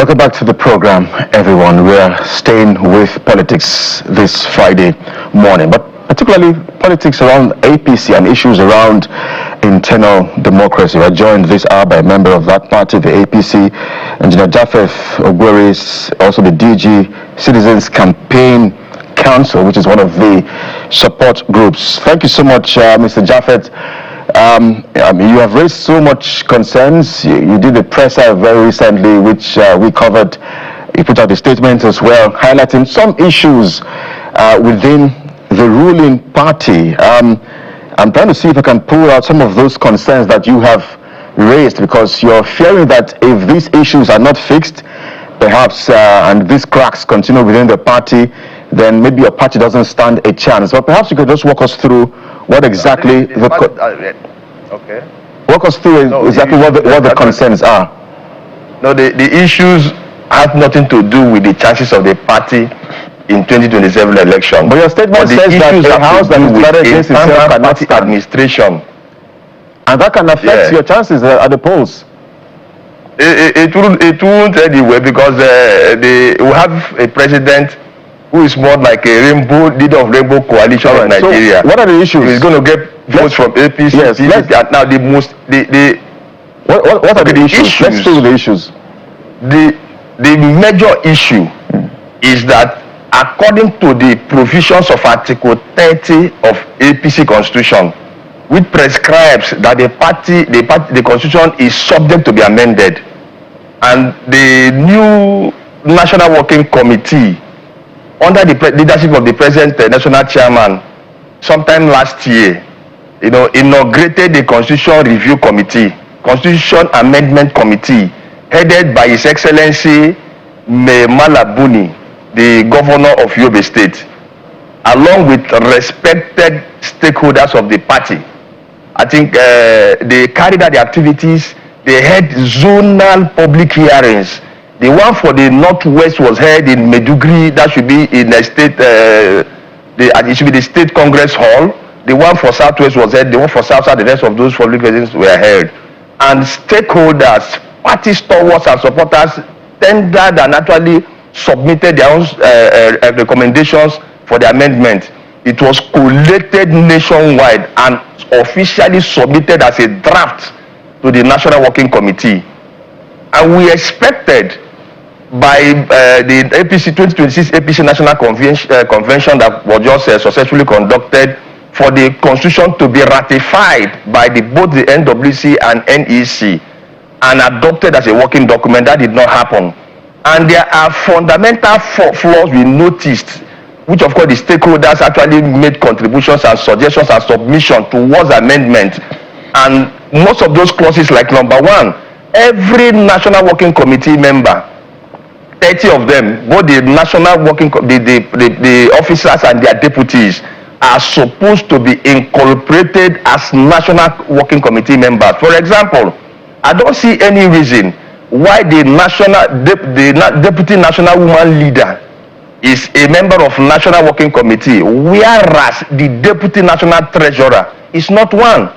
Welcome back to the program, everyone. We're staying with politics this Friday morning, but particularly politics around APC and issues around internal democracy. We're joined this hour by a member of that party, the APC, Engineer Japheth Ogweri, is also the DG Citizens Campaign Council, which is one of the support groups. Thank you so much, Mr. Japheth. You have raised so much concerns. You did a presser very recently, which we covered. You put out a statement as well, highlighting some issues within the ruling party. I'm trying to see if I can pull out some of those concerns that you have raised, because you're fearing that if these issues are not fixed, perhaps, and these cracks continue within the party, then maybe your party doesn't stand a chance. But perhaps you could just walk us through what exactly okay. Walk us through exactly what the concerns are. No, the issues have nothing to do with the chances of the party in 2027 election. But your statement says that the house that is divided against itself cannot stand. Administration. And that can affect your chances at the polls. It won't anyway, because we have a president who is more like a leader of Rainbow Coalition in Nigeria. So what are the issues? He's going to get votes from APC. Yes, now what are the issues? Let's see the issues. The major issue is that according to the provisions of Article 30 of APC Constitution, which prescribes that the Constitution is subject to be amended, and the new National Working Committee, under the leadership of the present national chairman, sometime last year, inaugurated the Constitution Review Committee, Constitution Amendment Committee, headed by His Excellency Malabuni, the governor of Yobe State, along with respected stakeholders of the party. I think they carried out the activities. They had zonal public hearings. The one for the Northwest was held in Maiduguri. That should be in the state. It should be the State Congress Hall. The one for Southwest was held. The one for South, the rest of those public hearings were held. And stakeholders, party stalwarts and supporters tendered and actually submitted their own recommendations for the amendment. It was collated nationwide and officially submitted as a draft to the National Working Committee. And we expected by the APC 2026 APC National Convention that was just successfully conducted, for the Constitution to be ratified by both the NWC and NEC and adopted as a working document. That did not happen. And there are fundamental flaws we noticed, which of course the stakeholders actually made contributions and suggestions and submission towards amendment. And most of those clauses, like number one, every National Working Committee member, 30 of them, both the National Working the officers and their deputies, are supposed to be incorporated as National Working Committee members. For example, I don't see any reason why the Deputy National Woman Leader is a member of National Working Committee, whereas the Deputy National Treasurer is not one.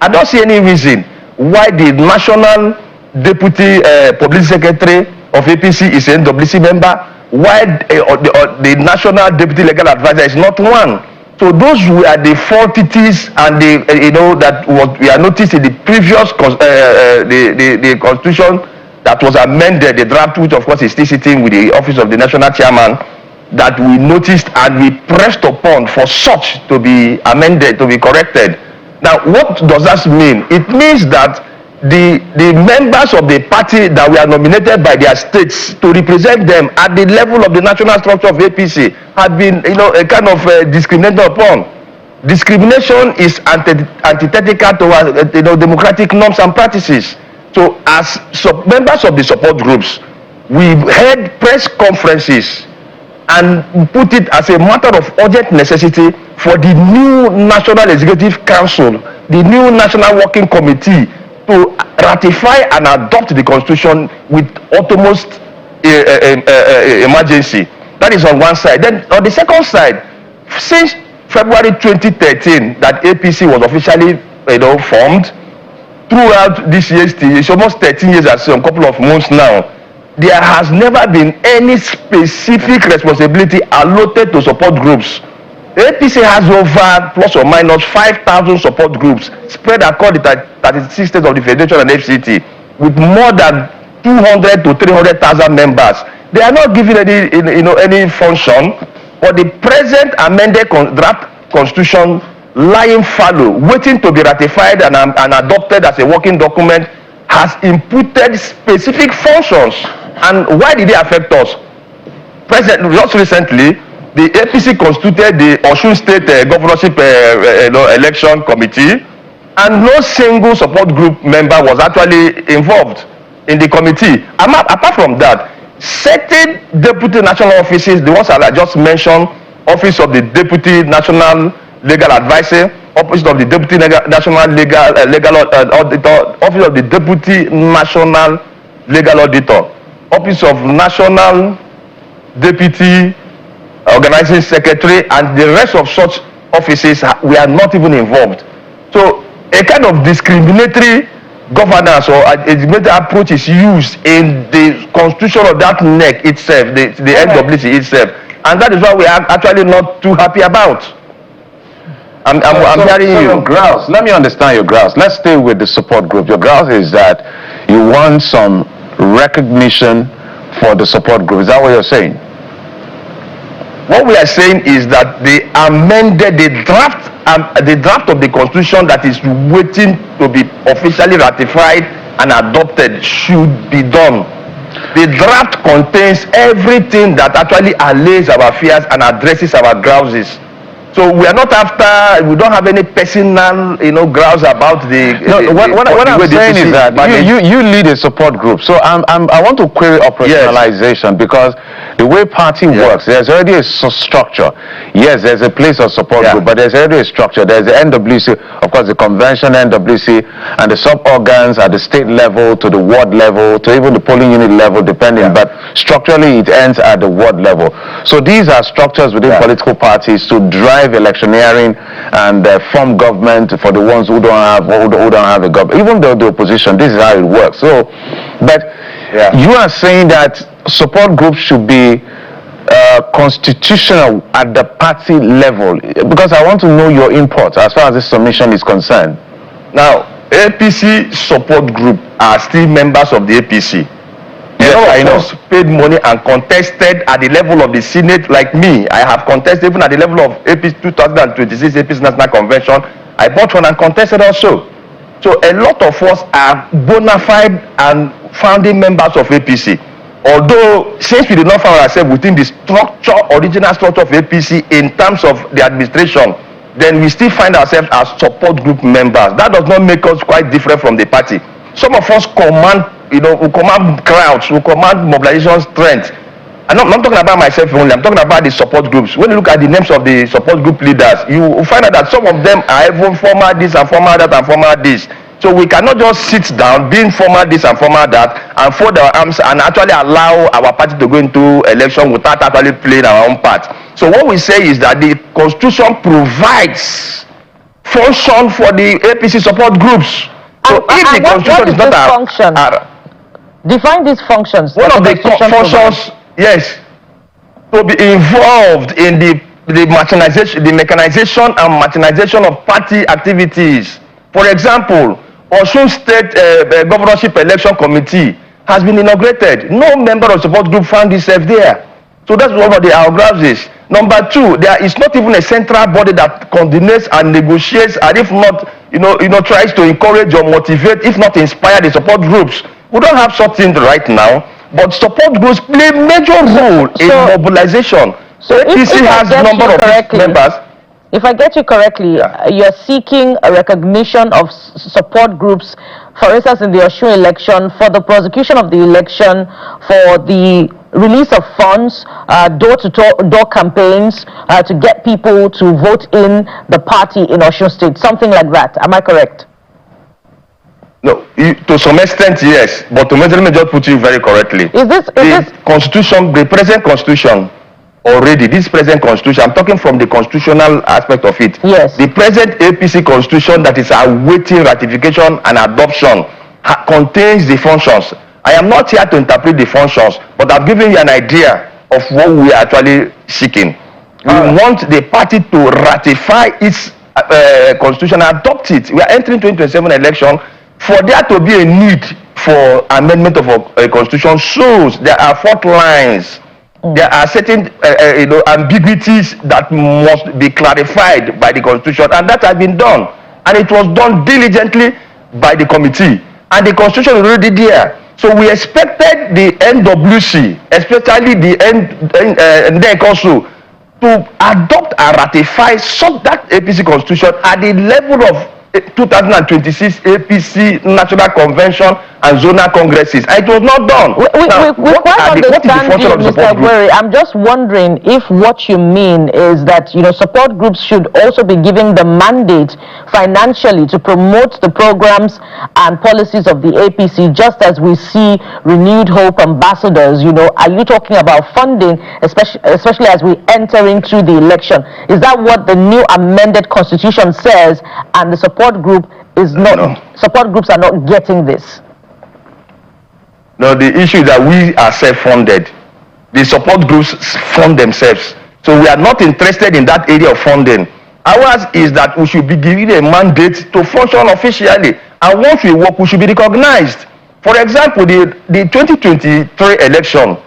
I don't see any reason why the National Deputy Public Secretary of APC is an NWC member, why the National Deputy Legal Advisor is not one. So those were the faulties and that what we are noticed in the previous the Constitution that was amended, the draft, which of course is still sitting with the office of the National Chairman, that we noticed and we pressed upon for such to be amended, to be corrected. Now, what does that mean? It means that the members of the party that were nominated by their states to represent them at the level of the national structure of APC have been, a kind of discriminated upon. Discrimination is antithetical to democratic norms and practices. So, as members of the support groups, we held press conferences and put it as a matter of urgent necessity for the new National Executive Council, the new National Working Committee, to ratify and adopt the Constitution with utmost emergency. That is on one side. Then on the second side, since February 2013 that APC was officially formed, throughout this year, it's almost 13 years and some couple of months now, there has never been any specific responsibility allotted to support groups. APC has over plus or minus 5,000 support groups spread across the 36 states of the Federation and FCT with more than 200 to 300,000 members. They are not given any function, but the present amended draft constitution lying fallow, waiting to be ratified and adopted as a working document, has imputed specific functions. And why did they affect us? Just recently, the APC constituted the Osun State Governorship Election Committee, and no single support group member was actually involved in the committee. Apart from that, certain deputy national offices, the ones that I just mentioned, Office of the Deputy National Legal Advisor, Office of the Deputy National Legal Auditor, Office of the Deputy National Legal Auditor, Office of National Deputy Organizing Secretary, and the rest of such offices we are not even involved. So a kind of discriminatory governance or a discriminatory approach is used in the constitution of that NEC itself, the NWC itself, and that is why we are actually not too happy about. I'm hearing you. Your grounds, let me understand your grounds. Let's stay with the support group. Your grounds is that you want some recognition for the support group. Is that what you're saying? What we are saying is that they amended the draft of the constitution that is waiting to be officially ratified and adopted should be done. The draft contains everything that actually allays our fears and addresses our grouses. So we are not after, we don't have any personal, grouse about the. No, what I'm saying is that you lead a support group. So I want to query operationalization, because the way party works, there's already a structure. Yes, there's a place of support group, but there's already a structure. There's the NWC, of course, the convention NWC, and the sub-organs at the state level, to the ward level, to even the polling unit level, depending. But structurally, it ends at the ward level. So these are structures within political parties to drive electioneering and form government for the ones who don't have a government. Even though the opposition, this is how it works. So, but you are saying that support groups should be constitutional at the party level, because I want to know your input as far as this submission is concerned. Now, APC support group are still members of the APC. I know. Paid money and contested at the level of the Senate. Like me, I have contested even at the level of APC 2026 APC National Convention. I bought one and contested also. So a lot of us are bona fide and founding members of APC. Although, since we did not find ourselves within the original structure of APC in terms of the administration, then we still find ourselves as support group members. That does not make us quite different from the party. Some of us command, we command crowds, we command mobilization strength. I'm not talking about myself only, I'm talking about the support groups. When you look at the names of the support group leaders, you find out that some of them are even former this and former that and former this. So we cannot just sit down, being former this and former that, and fold our arms and actually allow our party to go into election without actually playing our own part. So what we say is that the constitution provides function for the APC support groups. So if the constitution is not a function, define these functions. One of the functions, yes, to be involved in the mechanization and machinization of party activities. For example, Osun State Governorship Election Committee has been inaugurated. No member of support group found himself there. So that's one of the outgraves. Number two, there is not even a central body that coordinates and negotiates, and if not, tries to encourage or motivate, if not inspire the support groups. We don't have such things right now, but support groups play a major role in mobilization. So if has a number of members. If I get you correctly, you're seeking a recognition of support groups, for instance, in the Osun election, for the prosecution of the election, for the release of funds, door-to-door campaigns, to get people to vote in the party in Osun State, something like that. Am I correct? No, to some extent, yes. But let me just put you very correctly. Constitution, the present constitution, already, this present constitution, I'm talking from the constitutional aspect of it. Yes. The present APC constitution that is awaiting ratification and adoption contains the functions. I am not here to interpret the functions, but I've given you an idea of what we are actually seeking. We want the party to ratify its constitution and adopt it. We are entering 2027 election. For there to be a need for amendment of a constitution shows there are fault lines. There are certain ambiguities that must be clarified by the constitution, and that has been done. And it was done diligently by the committee. And the constitution is already there. So we expected the NWC, especially the NDEC also, to adopt and ratify that APC constitution at the level of 2026 APC National Convention and zonal congresses. And it was not done. We quite understand you, Mr. Agweri. I'm just wondering if what you mean is that, support groups should also be given the mandate financially to promote the programs and policies of the APC, just as we see Renewed Hope ambassadors. Are you talking about funding, especially as we enter into the election? Is that what the new amended constitution says, and the support group is not? No. Support groups are not getting this. No, the issue is that we are self-funded. The support groups fund themselves. So we are not interested in that area of funding. Ours is that we should be given a mandate to function officially. And once we work, we should be recognized. For example, the 2023 election,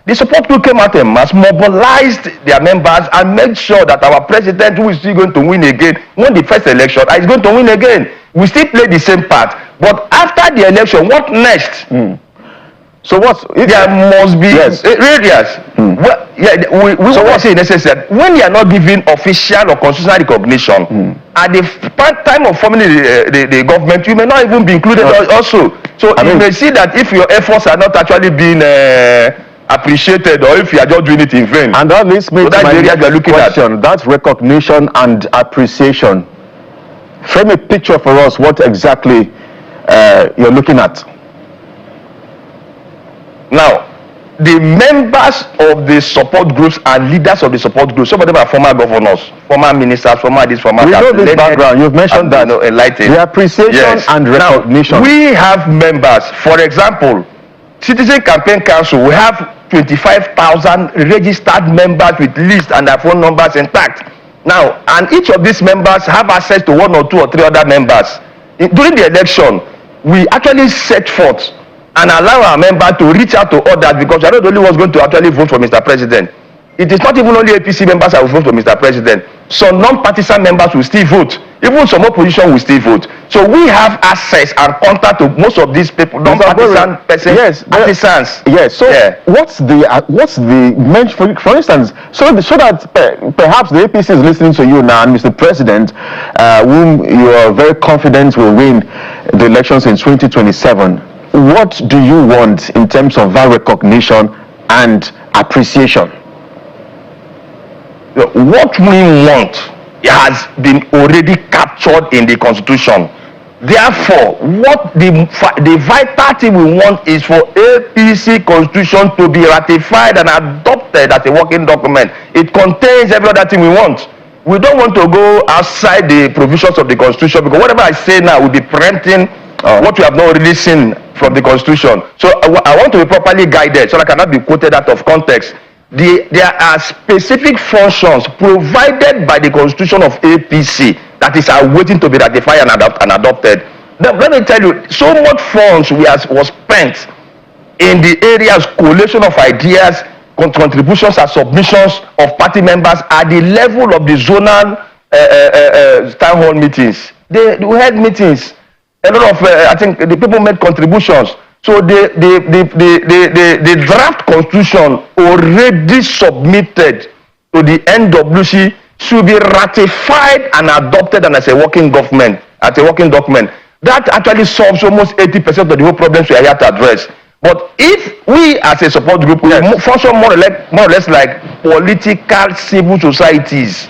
the support group came out en masse, mobilized their members, and made sure that our president, who is still going to win again, won the first election, is going to win again. We still play the same part. But after the election, what next? So there must be areas. Well, we want to say necessary that when you are not giving official or constitutional recognition, at the time of forming the government, you may not even be included also. So you may see that if your efforts are not actually being appreciated, or if you are just doing it in vain. And that leads me to my question. That's recognition and appreciation. Frame a picture for us what exactly you're looking at. Now, the members of the support groups and leaders of the support groups, some of them are former governors, former ministers, former this, former that. We know this background. You've mentioned that. Enlightened. The appreciation and recognition. Now, we have members. For example, Citizen Campaign Council, we have 25,000 registered members with lists and their phone numbers intact. Now, and each of these members have access to 1 or 2 or 3 other members. During the election, we actually set forth and allow our member to reach out to others, because you're not the only ones going to actually vote for Mr. President. It is not even only APC members that will vote for Mr. President. Some non-partisan members will still vote. Even some opposition will still vote. So we have access and contact to most of these people, non-partisan partisans. Yes. So what's the for instance, so that perhaps the APC is listening to you now, and Mr. President, whom you are very confident will win the elections in 2027. What do you want in terms of that recognition and appreciation? What we want has been already captured in the constitution. Therefore, what the vital thing we want is for APC constitution to be ratified and adopted as a working document. It contains every other thing we want. We don't want to go outside the provisions of the constitution, because whatever I say now will be preempting what we have not already seen from the constitution. So I want to be properly guided, so I cannot be quoted out of context. There are specific functions provided by the constitution of APC that is awaiting to be ratified and adopted. Now, let me tell you, so much funds was spent in the areas collation of ideas, contributions and submissions of party members at the level of the zonal town hall meetings. We had meetings. A lot of I think the people made contributions. So the draft constitution already submitted to the NWC should be ratified and adopted and as a working document. That actually solves almost 80% of the whole problems we are here to address. But if we as a support group, we function more or less like political civil societies.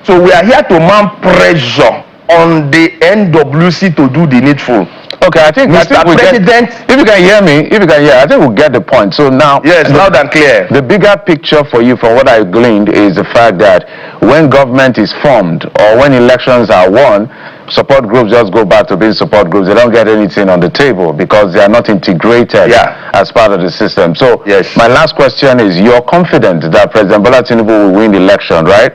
So we are here to mount pressure on the NWC to do the needful. Okay, I think President, if you can hear me, I think we'll get the point. So now, yes, loud and clear. The bigger picture for you, from what I gleaned, is the fact that when government is formed or when elections are won, support groups just go back to being support groups. They don't get anything on the table because they are not integrated as part of the system. So my last question is, you're confident that President Bola Tinubu will win the election, right?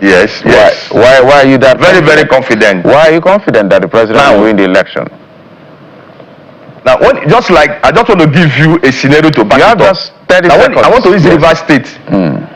Yes. Why are you that very, very confident? Why are you confident that the president will win the election? Now, I just want to give you a scenario to back it up. Just 30 seconds. I want to reach Rivers State.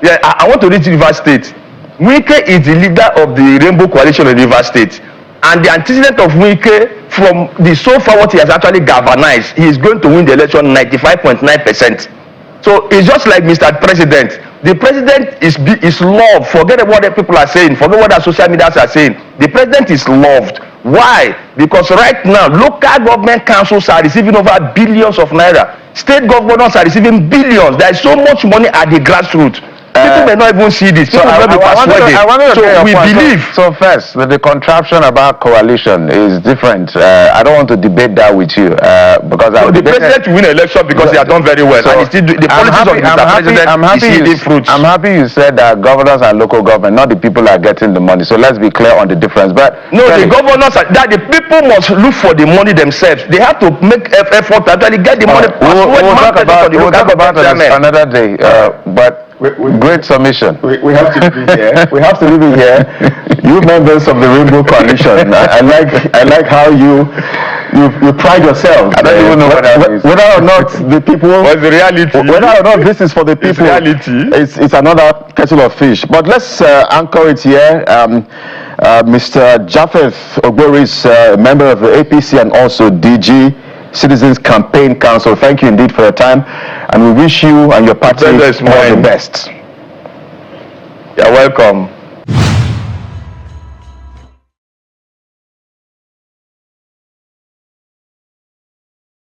Yeah, I want to reach Rivers State. Wike is the leader of the Rainbow Coalition in Rivers State. And the antecedent of Wike, from the so far what he has actually galvanized, he is going to win the election 95.9%. So it's just like Mr. President. The president is loved. Forget what the people are saying. Forget what the social media are saying. The president is loved. Why? Because right now, local government councils are receiving over billions of naira. State governors are receiving billions. There is so much money at the grassroots. People may not even see this. People may not be persuaded. So we believe. So first, the contraption about coalition is different. I don't want to debate that with you because the president will win an election because they have done very well. And the policies of Mr. President is yielding fruits. I'm happy you said that governors and local government, not the people, are getting the money. So let's be clear on the difference. But no, the governors, that the people must look for the money themselves. They have to make effort to actually get the money. We'll talk about it another day. But great submission. We have to be here. We have to be here. You members of the Rainbow Coalition, I like how you pride yourselves. I don't even know whether or not the people. What's the reality? Whether or not this is for the people. It's reality. It's another kettle of fish. But let's anchor it here. Mr. Japheth Ogbori is a member of the APC and also DG. Citizens Campaign Council. Thank you indeed for your time, and we wish you and your party all the best. You're welcome.